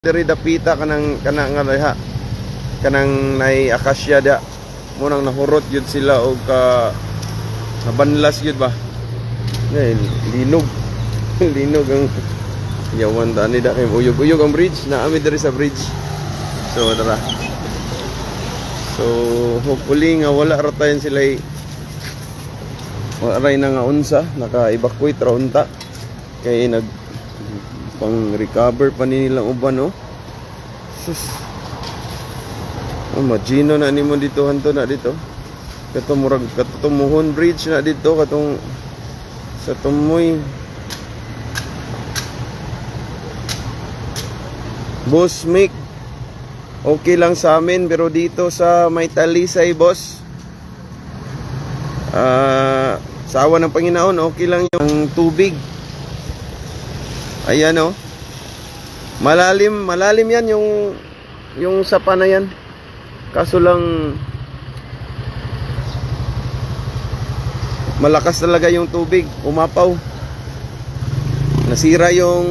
Diri dapita kanang nga ha. Kanang nay akasya da. Munang nahurot yun sila og nabanlas yun ba. Ngay linog. Linog ang yawan ta ni da kay uyog-uyog ang bridge na ami diri sa bridge. So tara. So hopefully nga wala ra tayon sila wala ray na nga unsa naka-evacuate ra unta kay nag pang recover pa ni nilang uban no. Sus. Imagino na nimo dito hanto na dito. Kato murag katumuhon bridge na dito katong sa tumoy. Boss Mick, okay lang sa amin pero dito sa may Talisay boss. Sa awa ng Panginoon okay lang yung tubig. Ayan oh. Malalim yan yung sapa na yan. Kaso lang malakas talaga yung tubig, umapaw. Nasira yung